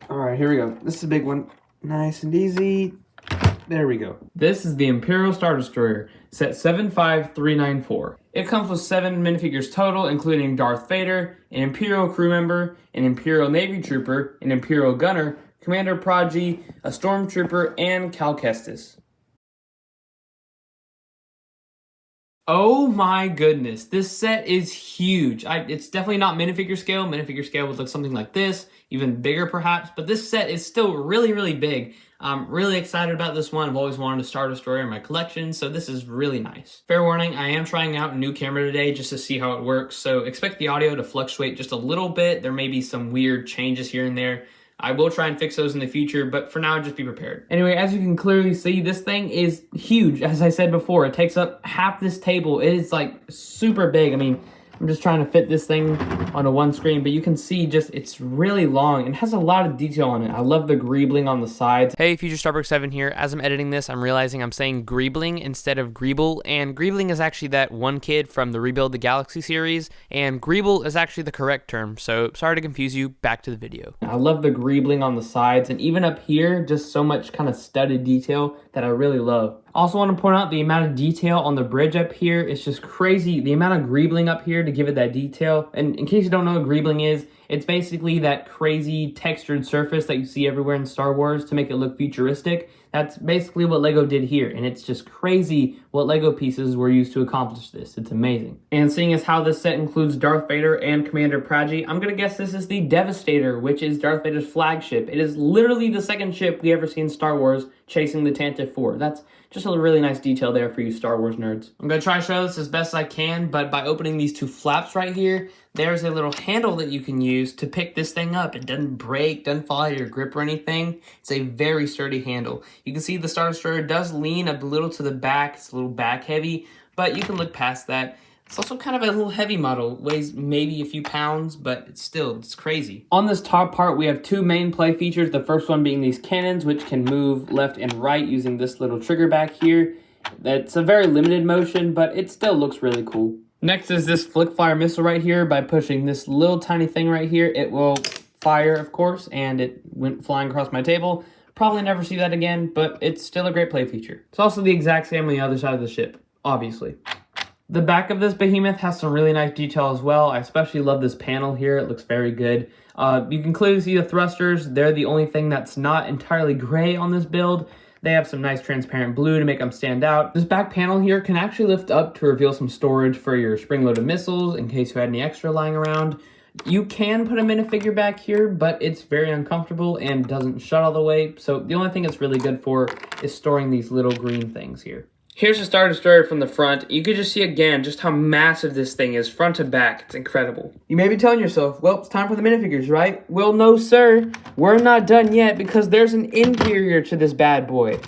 All right, here we go. This is a big one. Nice and easy. There we go. This is the Imperial Star Destroyer, set 75394. It comes with 7 minifigures total, including Darth Vader, an Imperial crew member, an Imperial Navy trooper, an Imperial gunner, Commander Prodigy, a Stormtrooper, and Cal Kestis. Oh my goodness, this set is huge. It's definitely not minifigure scale. Minifigure scale would look something like this, even bigger perhaps, but this set is still really, really big. I'm really excited about this one. I've always wanted a Star Destroyer in my collection, so this is really nice. Fair warning, I am trying out a new camera today just to see how it works, so expect the audio to fluctuate just a little bit. There may be some weird changes here and there. I will try and fix those in the future, but for now, just be prepared. Anyway, as you can clearly see, this thing is huge. As I said before, it takes up half this table. It is like super big. I mean, I'm just trying to fit this thing onto one screen, but you can see just it's really long and has a lot of detail on it. I love the greebling on the sides. Hey, Future Starbucks 7 here. As I'm editing this, I'm realizing I'm saying greebling instead of greeble, and greebling is actually that one kid from the Rebuild the Galaxy series, and greeble is actually the correct term, so sorry to confuse you. Back to the video. I love the greebling on the sides, and even up here, just so much kind of studded detail that I really love. Also want to point out the amount of detail on the bridge up here. It's just crazy. The amount of greebling up here to give it that detail. And in case you don't know what greebling is, it's basically that crazy textured surface that you see everywhere in Star Wars to make it look futuristic. That's basically what LEGO did here, and it's just crazy what LEGO pieces were used to accomplish this. It's amazing. And seeing as how this set includes Darth Vader and Commander Prodigy, I'm gonna guess this is the Devastator, which is Darth Vader's flagship. It is literally the second ship we ever see in Star Wars chasing the Tantive 4. That's just a really nice detail there for you Star Wars nerds. I'm gonna try to show this as best I can, but by opening these two flaps right here, there's a little handle that you can use to pick this thing up. It doesn't break, doesn't fall out of your grip or anything. It's a very sturdy handle. You can see the Star Destroyer does lean a little to the back. It's a little back heavy, but you can look past that. It's also kind of a little heavy model, weighs maybe a few pounds, but it's crazy. On this top part, we have two main play features. The first one being these cannons, which can move left and right using this little trigger back here. That's a very limited motion, but it still looks really cool. Next is this flick fire missile right here. By pushing this little tiny thing right here, it will fire, of course, and it went flying across my table. Probably never see that again, but it's still a great play feature. It's also the exact same on the other side of the ship, obviously. The back of this behemoth has some really nice detail as well. I especially love this panel here. It looks very good. You can clearly see the thrusters. They're the only thing that's not entirely gray on this build. They have some nice transparent blue to make them stand out. This back panel here can actually lift up to reveal some storage for your spring-loaded missiles in case you had any extra lying around. You can put a minifigure back here, but it's very uncomfortable and doesn't shut all the way. So the only thing it's really good for is storing these little green things here. Here's the Star Destroyer from the front. You could just see again just how massive this thing is front to back. It's incredible. You may be telling yourself, well, it's time for the minifigures, right? Well, no, sir. We're not done yet because there's an interior to this bad boy.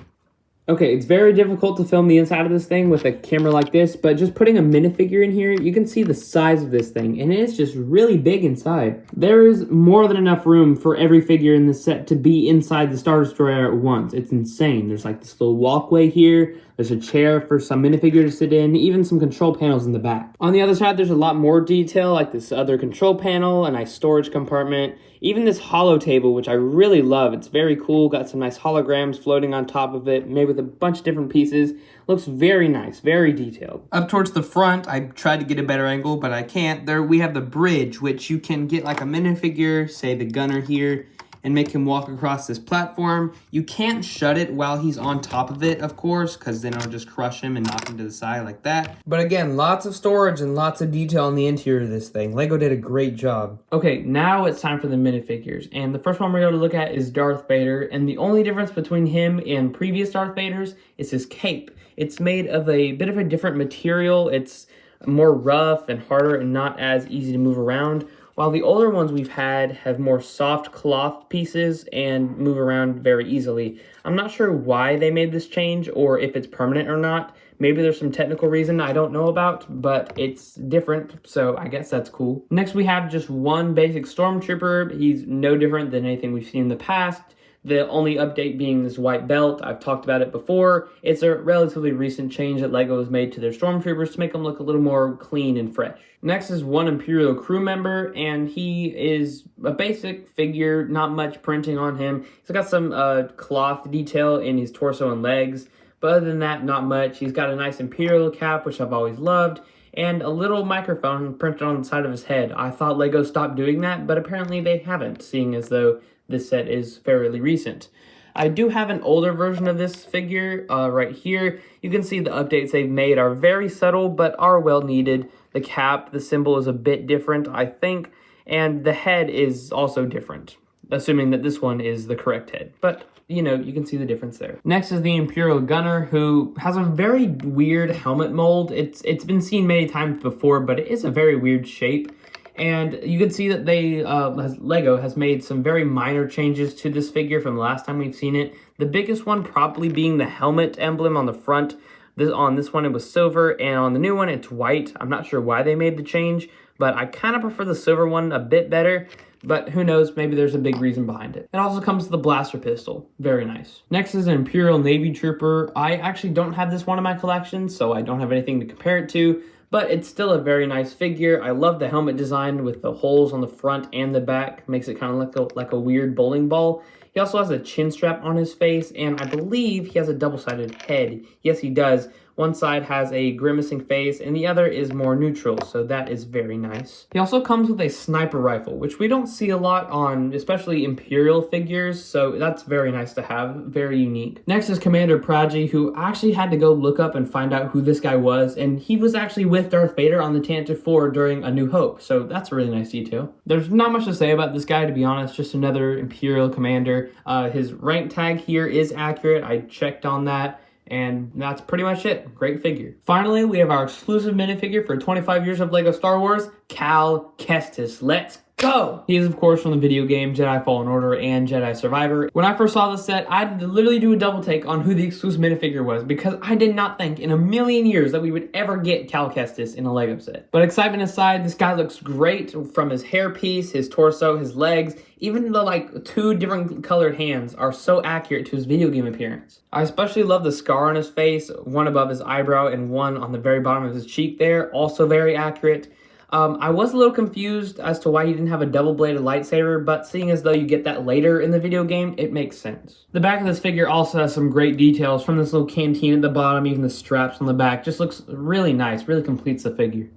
Okay, it's very difficult to film the inside of this thing with a camera like this, but just putting a minifigure in here, you can see the size of this thing, and it is just really big inside. There is more than enough room for every figure in this set to be inside the Star Destroyer at once. It's insane. There's like this little walkway here, there's a chair for some minifigure to sit in, even some control panels in the back. On the other side, there's a lot more detail, like this other control panel, a nice storage compartment, even this holo table, which I really love. It's very cool, got some nice holograms floating on top of it, made with a bunch of different pieces. Looks very nice, very detailed. Up towards the front, I tried to get a better angle, but I can't. There we have the bridge, which you can get like a minifigure, say the gunner here, and make him walk across this platform. You can't shut it while he's on top of it, of course, because then it'll just crush him and knock him to the side like that. But again, lots of storage and lots of detail on the interior of this thing. LEGO did a great job. Okay, now it's time for the minifigures. And the first one we're going to look at is Darth Vader. And the only difference between him and previous Darth Vaders is his cape. It's made of a bit of a different material. It's more rough and harder and not as easy to move around. While the older ones we've had have more soft cloth pieces and move around very easily. I'm not sure why they made this change or if it's permanent or not. Maybe there's some technical reason I don't know about, but it's different, so I guess that's cool. Next we have just one basic Stormtrooper. He's no different than anything we've seen in the past. The only update being this white belt. I've talked about it before. It's a relatively recent change that LEGO has made to their Stormtroopers to make them look a little more clean and fresh. Next is one Imperial crew member, and he is a basic figure, not much printing on him. He's got some cloth detail in his torso and legs, but other than that, not much. He's got a nice Imperial cap, which I've always loved, and a little microphone printed on the side of his head. I thought LEGO stopped doing that, but apparently they haven't, seeing as though this set is fairly recent. I do have an older version of this figure right here. You can see the updates they've made are very subtle, but are well needed. The cap, the symbol is a bit different, I think, and the head is also different, assuming that this one is the correct head. But, you know, you can see the difference there. Next is the Imperial Gunner, who has a very weird helmet mold. It's been seen many times before, but it is a very weird shape. And you can see that LEGO has made some very minor changes to this figure from the last time we've seen it. The biggest one probably being the helmet emblem on the front. On this one, it was silver, and on the new one, it's white. I'm not sure why they made the change, but I kind of prefer the silver one a bit better. But who knows, maybe there's a big reason behind it. It also comes with the blaster pistol. Very nice. Next is an Imperial Navy Trooper. I actually don't have this one in my collection, so I don't have anything to compare it to. But it's still a very nice figure. I love the helmet design with the holes on the front and the back. Makes it kind of look like a weird bowling ball. He also has a chin strap on his face, and I believe he has a double-sided head. Yes, he does. One side has a grimacing face, and the other is more neutral, so that is very nice. He also comes with a sniper rifle, which we don't see a lot on, especially Imperial figures, so that's very nice to have, very unique. Next is Commander Praji, who I actually had to go look up and find out who this guy was, and he was actually with Darth Vader on the Tantive 4 during A New Hope, so that's a really nice detail. There's not much to say about this guy, to be honest, just another Imperial commander. His rank tag here is accurate, I checked on that. And that's pretty much it. Great figure. Finally, we have our exclusive minifigure for 25 years of LEGO Star Wars, Cal Kestis. Let's go! He is, of course, from the video game Jedi Fallen Order and Jedi Survivor. When I first saw this set, I had to literally do a double take on who the exclusive minifigure was because I did not think in a million years that we would ever get Cal Kestis in a LEGO set. But excitement aside, this guy looks great from his hairpiece, his torso, his legs. Even the two different colored hands are so accurate to his video game appearance. I especially love the scar on his face, one above his eyebrow and one on the very bottom of his cheek there, also very accurate. I was a little confused as to why he didn't have a double-bladed lightsaber, but seeing as though you get that later in the video game, it makes sense. The back of this figure also has some great details from this little canteen at the bottom, even the straps on the back. Just looks really nice, really completes the figure.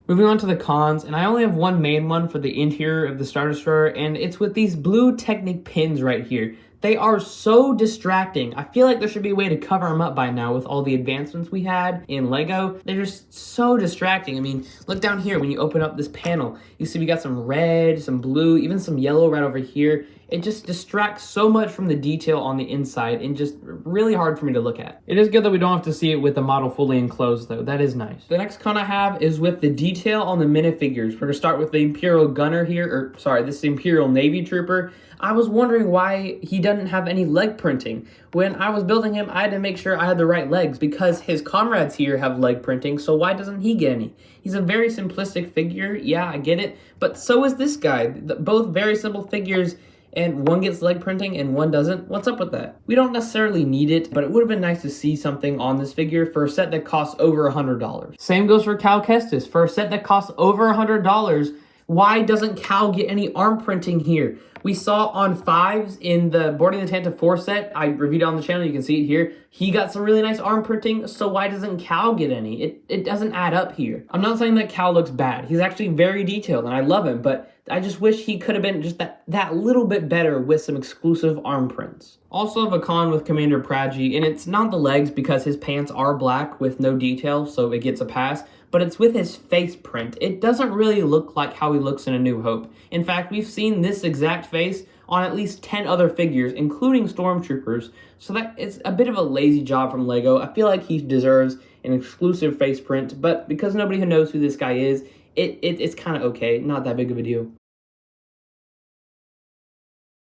Moving on to the cons, and I only have one main one for the interior of the Star Destroyer, and it's with these blue Technic pins right here. They are so distracting. I feel like there should be a way to cover them up by now with all the advancements we had in LEGO. They're just so distracting. I mean, look down here when you open up this panel. You see we got some red, some blue, even some yellow right over here. It just distracts so much from the detail on the inside and just really hard for me to look at. It is good that we don't have to see it with the model fully enclosed though. That is nice. The next con I have is with the detail on the minifigures. We're gonna start with the Imperial Gunner here, or sorry, this is the Imperial Navy Trooper. I was wondering why he doesn't have any leg printing. When I was building him, I had to make sure I had the right legs because his comrades here have leg printing, so why doesn't he get any? He's a very simplistic figure, yeah, I get it, but so is this guy. Both very simple figures, and one gets leg printing and one doesn't. What's up with that? We don't necessarily need it, but it would have been nice to see something on this figure for a set that costs over $100. Same goes for Cal Kestis. For a set that costs over $100, why doesn't Cal get any arm printing here? We saw on 5s in the Boarding the Tantive 4 set. I reviewed it on the channel. You can see it here. He got some really nice arm printing, so why doesn't Cal get any? It doesn't add up here. I'm not saying that Cal looks bad. He's actually very detailed, and I love him, but I just wish he could have been just that little bit better with some exclusive arm prints. Also have a con with Commander Praji, and it's not the legs because his pants are black with no detail, so it gets a pass, but it's with his face print. It doesn't really look like how he looks in A New Hope. In fact, we've seen this exact face on at least 10 other figures, including Stormtroopers, so that it's a bit of a lazy job from LEGO. I feel like he deserves an exclusive face print, but because nobody who knows who this guy is, it's kind of okay, not that big of a deal.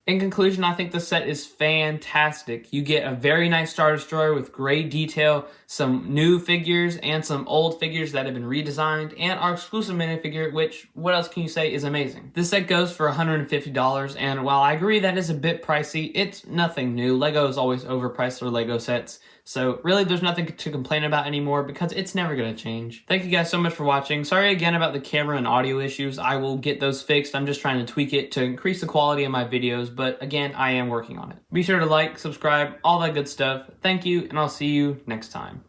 In conclusion, I think the set is fantastic. You get a very nice Star Destroyer with great detail, some new figures, and some old figures that have been redesigned, and our exclusive minifigure, which, what else can you say, is amazing. This set goes for $150, and while I agree that is a bit pricey, it's nothing new. LEGO is always overpriced their LEGO sets, so really there's nothing to complain about anymore because it's never going to change. Thank you guys so much for watching. Sorry again about the camera and audio issues. I will get those fixed. I'm just trying to tweak it to increase the quality of my videos, but again, I am working on it. Be sure to like, subscribe, all that good stuff. Thank you, and I'll see you next time.